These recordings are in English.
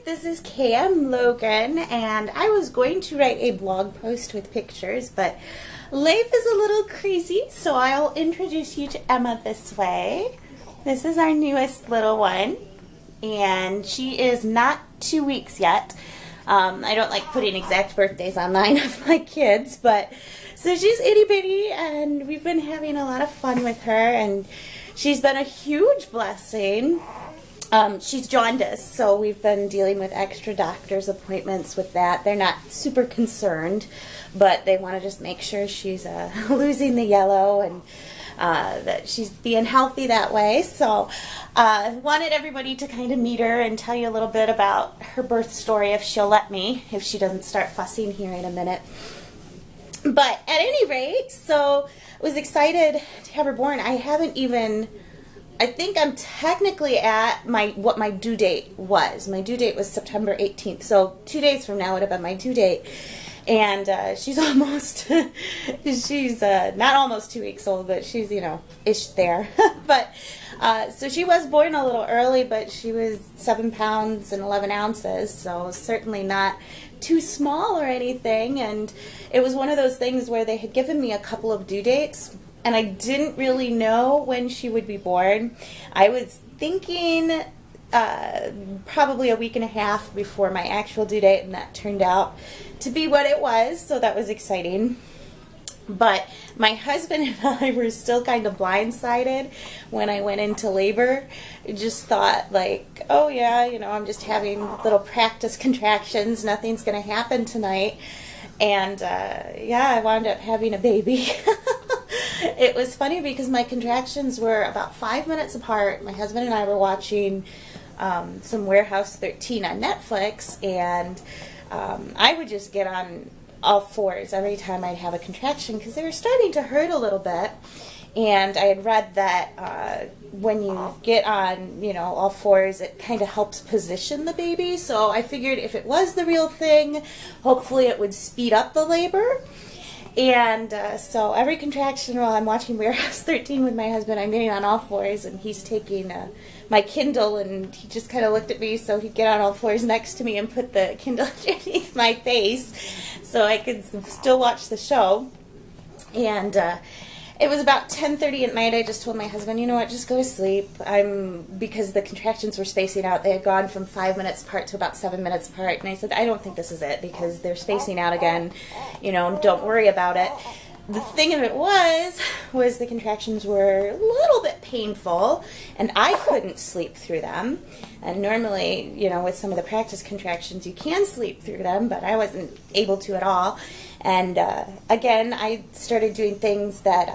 this is Cam Logan, and I was going to write a blog post with pictures, but life is a little crazy, so I'll introduce you to Emma this way. This is our newest little one, and she is not 2 weeks yet. I don't like putting exact birthdays online of my kids, but so she's itty bitty, and we've been having a lot of fun with her, and she's been a huge blessing. She's jaundiced, so we've been dealing with extra doctor's appointments with that. They're not super concerned, but they want to just make sure she's losing the yellow and that she's being healthy that way. So wanted everybody to kind of meet her and tell you a little bit about her birth story if she'll let me, if she doesn't start fussing here in a minute. But at any rate, so I was excited to have her born. I think I'm technically at what my due date was. My due date was September 18th, so 2 days from now would have been my due date. And she's almost, she's not almost 2 weeks old, but she's, ish there. But, so she was born a little early, but she was 7 pounds and 11 ounces, so certainly not too small or anything. And it was one of those things where they had given me a couple of due dates, and I didn't really know when she would be born. I was thinking probably a week and a half before my actual due date, and that turned out to be what it was, so that was exciting. But my husband and I were still kind of blindsided when I went into labor. I just thought, like, oh yeah, I'm just having little practice contractions, nothing's going to happen tonight. And I wound up having a baby. It was funny because my contractions were about 5 minutes apart. My husband and I were watching some Warehouse 13 on Netflix, and I would just get on all fours every time I'd have a contraction because they were starting to hurt a little bit. And I had read that when you get on, all fours, it kind of helps position the baby. So I figured if it was the real thing, hopefully it would speed up the labor. And so every contraction while I'm watching Warehouse 13 with my husband, I'm getting on all fours, and he's taking my Kindle, and he just kind of looked at me, so he'd get on all fours next to me and put the Kindle underneath my face so I could still watch the show. And it was about 10:30 at night. I just told my husband, you know what, just go to sleep. Because the contractions were spacing out. They had gone from 5 minutes apart to about 7 minutes apart. And I said, I don't think this is it because they're spacing out again. Don't worry about it. The thing of it was the contractions were a little bit painful, and I couldn't sleep through them. And normally, with some of the practice contractions, you can sleep through them, but I wasn't able to at all. And again, I started doing things that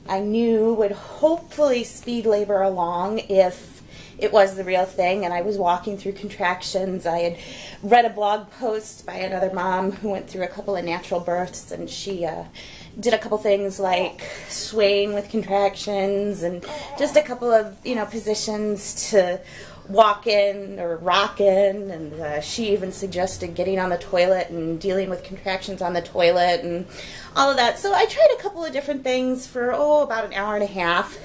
I knew would hopefully speed labor along if it was the real thing. And I was walking through contractions. I had read a blog post by another mom who went through a couple of natural births, and she did a couple things like swaying with contractions and just a couple of positions to walk in or rock in, and she even suggested getting on the toilet and dealing with contractions on the toilet and all of that. So I tried a couple of different things for about an hour and a half,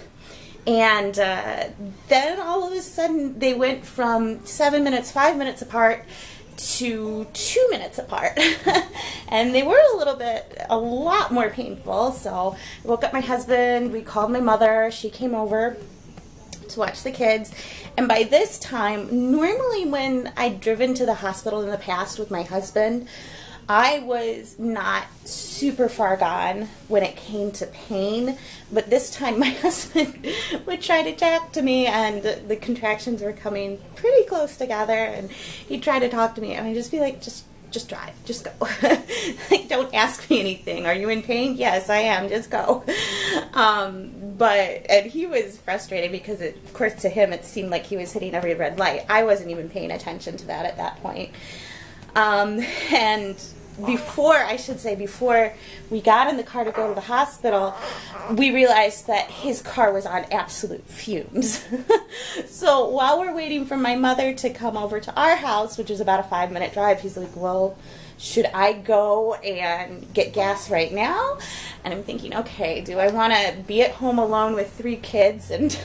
and then all of a sudden they went from 7 minutes, 5 minutes apart to 2 minutes apart. And they were a lot more painful. So I woke up my husband, we called my mother, she came over to watch the kids. And by this time, normally when I'd driven to the hospital in the past with my husband, I was not super far gone when it came to pain, but this time my husband would try to talk to me, and the contractions were coming pretty close together, and he'd try to talk to me, and I'd just be like, just drive, just go. Like, don't ask me anything. Are you in pain? Yes, I am. Just go. And he was frustrated because, of course, to him it seemed like he was hitting every red light. I wasn't even paying attention to that at that point. And before we got in the car to go to the hospital, we realized that his car was on absolute fumes. So while we're waiting for my mother to come over to our house, which is about a 5-minute drive, he's like, well, should I go and get gas right now? And I'm thinking, okay, do I want to be at home alone with 3 kids and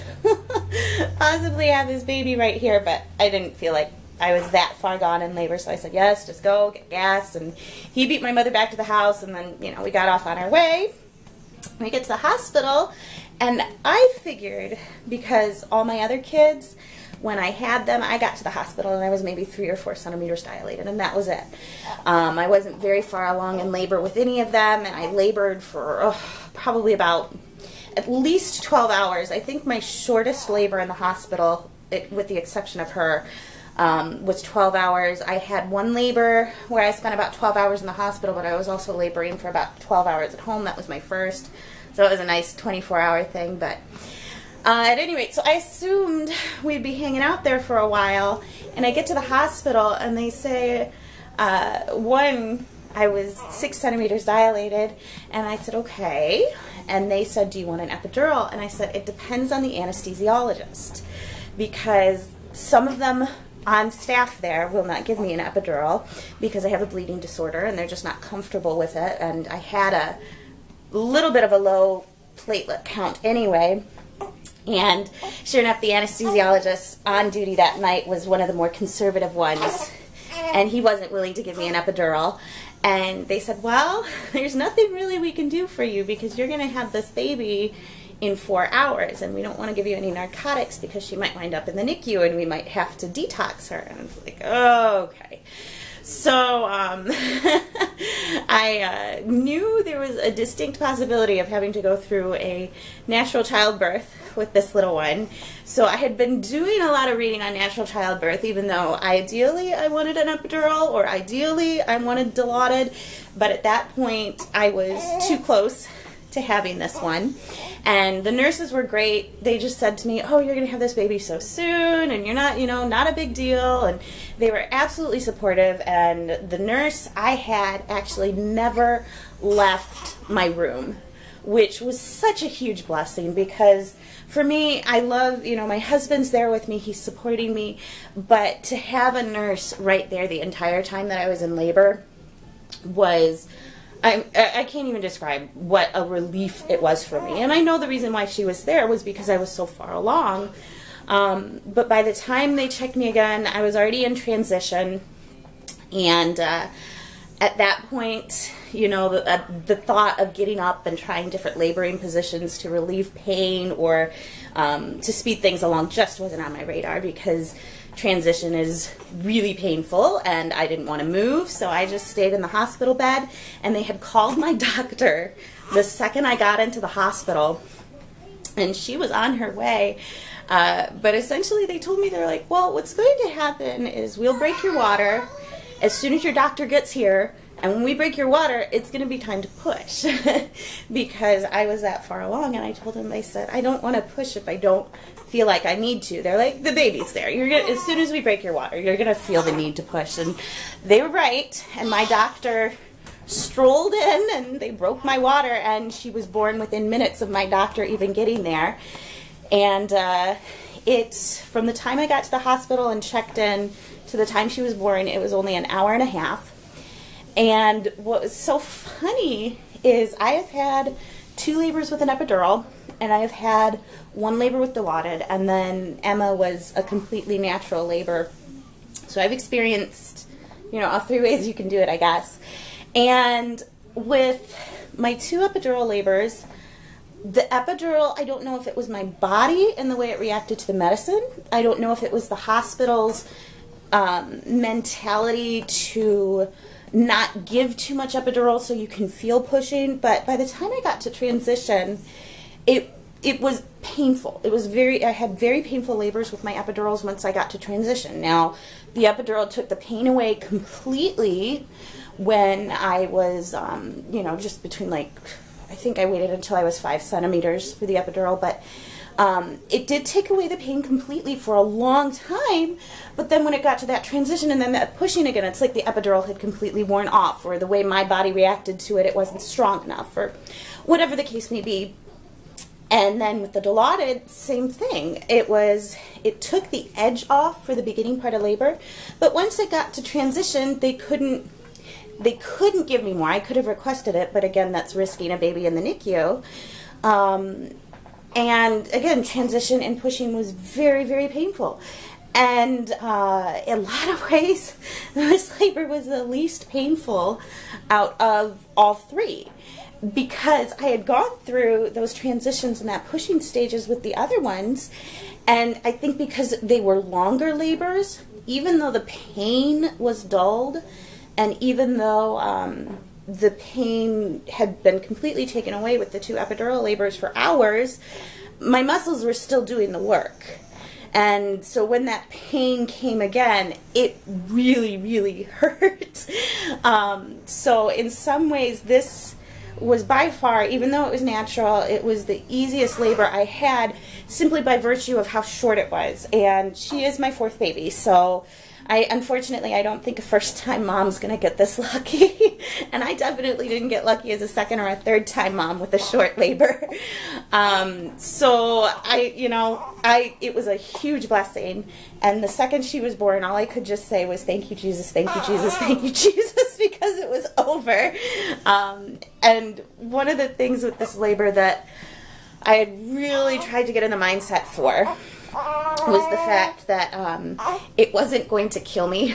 possibly have this baby right here? But I didn't feel like I was that far gone in labor, so I said, yes, just go, get gas. And he beat my mother back to the house, and then, you know, we got off on our way. We get to the hospital, and I figured, because all my other kids, when I had them, I got to the hospital and I was maybe 3 or 4 centimeters dilated, and that was it. I wasn't very far along in labor with any of them, and I labored for probably about at least 12 hours. I think my shortest labor in the hospital, with the exception of her, was 12 hours. I had one labor where I spent about 12 hours in the hospital, but I was also laboring for about 12 hours at home. That was my first. So it was a nice 24-hour thing. But at any rate, so I assumed we'd be hanging out there for a while. And I get to the hospital, and they say, I was 6 centimeters dilated. And I said, okay. And they said, do you want an epidural? And I said, it depends on the anesthesiologist. Because some of them on staff there will not give me an epidural because I have a bleeding disorder and they're just not comfortable with it. And I had a little bit of a low platelet count anyway. And sure enough, the anesthesiologist on duty that night was one of the more conservative ones. And he wasn't willing to give me an epidural. And they said, well, there's nothing really we can do for you because you're going to have this baby in 4 hours, and we don't want to give you any narcotics because she might wind up in the NICU and we might have to detox her. And I was like, oh, okay. So I knew there was a distinct possibility of having to go through a natural childbirth with this little one. So I had been doing a lot of reading on natural childbirth, even though ideally I wanted an epidural or ideally I wanted Dilaudid. But at that point I was too close to having this one. And the nurses were great. They just said to me, oh, you're going to have this baby so soon, and you're not, not a big deal. And they were absolutely supportive. And the nurse I had actually never left my room, which was such a huge blessing because for me, I love, my husband's there with me. He's supporting me. But to have a nurse right there the entire time that I was in labor was... I can't even describe what a relief it was for me. And I know the reason why she was there was because I was so far along. But by the time they checked me again, I was already in transition. And at that point, the thought of getting up and trying different laboring positions to relieve pain or to speed things along just wasn't on my radar because transition is really painful and I didn't want to move, so I just stayed in the hospital bed. And they had called my doctor the second I got into the hospital, and she was on her way. But essentially they told me, they're like, well, what's going to happen is we'll break your water as soon as your doctor gets here, and when we break your water, it's going to be time to push. Because I was that far along, and I told them, I said, I don't want to push if I don't feel like I need to. They're like, the baby's there. As soon as we break your water, you're going to feel the need to push. And they were right, and my doctor strolled in, and they broke my water, and she was born within minutes of my doctor even getting there. And from the time I got to the hospital and checked in to the time she was born, it was only an hour and a half. And what was so funny is I have had 2 labors with an epidural, and I have had 1 labor with Dilaudid, and then Emma was a completely natural labor. So I've experienced, all 3 ways you can do it, I guess. And with my 2 epidural labors, the epidural, I don't know if it was my body and the way it reacted to the medicine. I don't know if it was the hospital's mentality to not give too much epidural so you can feel pushing. But by the time I got to transition, it was painful. I had very painful labors with my epidurals once I got to transition. Now, the epidural took the pain away completely when I was, just between I think I waited until I was 5 centimeters for the epidural, but it did take away the pain completely for a long time. But then when it got to that transition and then that pushing again, it's like the epidural had completely worn off, or the way my body reacted to it wasn't strong enough, or whatever the case may be. And then with the Dilaudid, same thing. It took the edge off for the beginning part of labor, but once it got to transition, they couldn't give me more. I could have requested it, but again, that's risking a baby in the NICU. And again, transition and pushing was very, very painful. And in a lot of ways, this labor was the least painful out of all three, because I had gone through those transitions and that pushing stages with the other ones, and I think because they were longer labors, even though the pain was dulled, and even though the pain had been completely taken away with the 2 epidural labors for hours, my muscles were still doing the work. And so when that pain came again, it really, really hurt. So in some ways, this was by far, even though it was natural, it was the easiest labor I had, simply by virtue of how short it was. And she is my 4th baby, so unfortunately, I don't think a first-time mom's going to get this lucky. And I definitely didn't get lucky as a 2nd or a 3rd-time mom with a short labor. So it was a huge blessing. And the second she was born, all I could just say was, thank you, Jesus, thank you, Jesus, thank you, Jesus, because it was over. And one of the things with this labor that I had really tried to get in the mindset for was the fact that it wasn't going to kill me.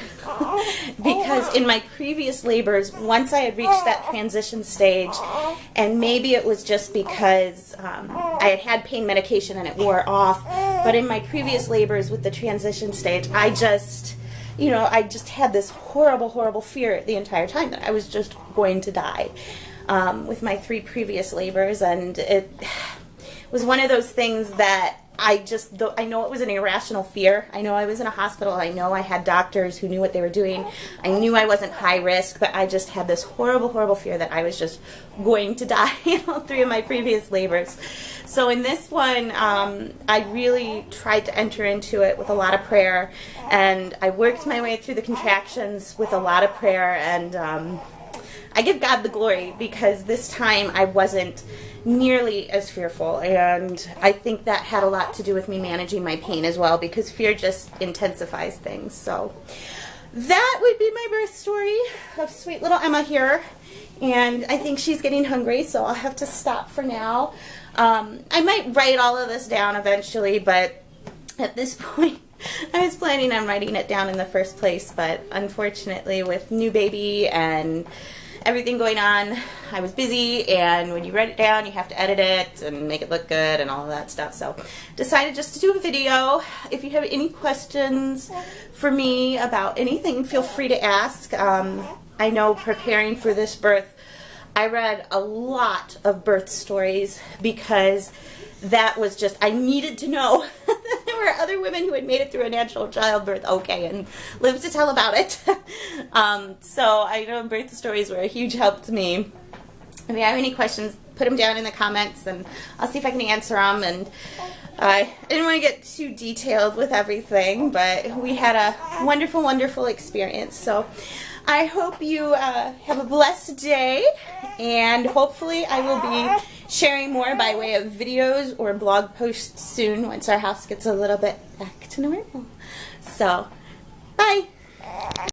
Because in my previous labors, once I had reached that transition stage, and maybe it was just because I had had pain medication and it wore off, but in my previous labors with the transition stage, I just had this horrible, horrible fear the entire time that I was just going to die with my 3 previous labors. And it was one of those things that I know it was an irrational fear. I know I was in a hospital. I know I had doctors who knew what they were doing. I knew I wasn't high risk, but I just had this horrible, horrible fear that I was just going to die in all 3 of my previous labors. So in this one, I really tried to enter into it with a lot of prayer, and I worked my way through the contractions with a lot of prayer, and I give God the glory, because this time I wasn't nearly as fearful, and I think that had a lot to do with me managing my pain as well, because fear just intensifies things. So that would be my birth story of sweet little Emma here, and I think she's getting hungry, so I'll have to stop for now. I might write all of this down eventually, but at this point I was planning on writing it down in the first place, but unfortunately with new baby and everything going on, I was busy, and when you write it down, you have to edit it and make it look good and all of that stuff. So decided just to do a video. If you have any questions for me about anything, feel free to ask. I know preparing for this birth, I read a lot of birth stories, because that was just, I needed to know that there were other women who had made it through a natural childbirth okay and lived to tell about it. So I know birth stories were a huge help to me. If you have any questions, put them down in the comments and I'll see if I can answer them. And I didn't want to get too detailed with everything, but we had a wonderful, wonderful experience. So I hope you have a blessed day, and hopefully I will be sharing more by way of videos or blog posts soon once our house gets a little bit back to normal. So, bye!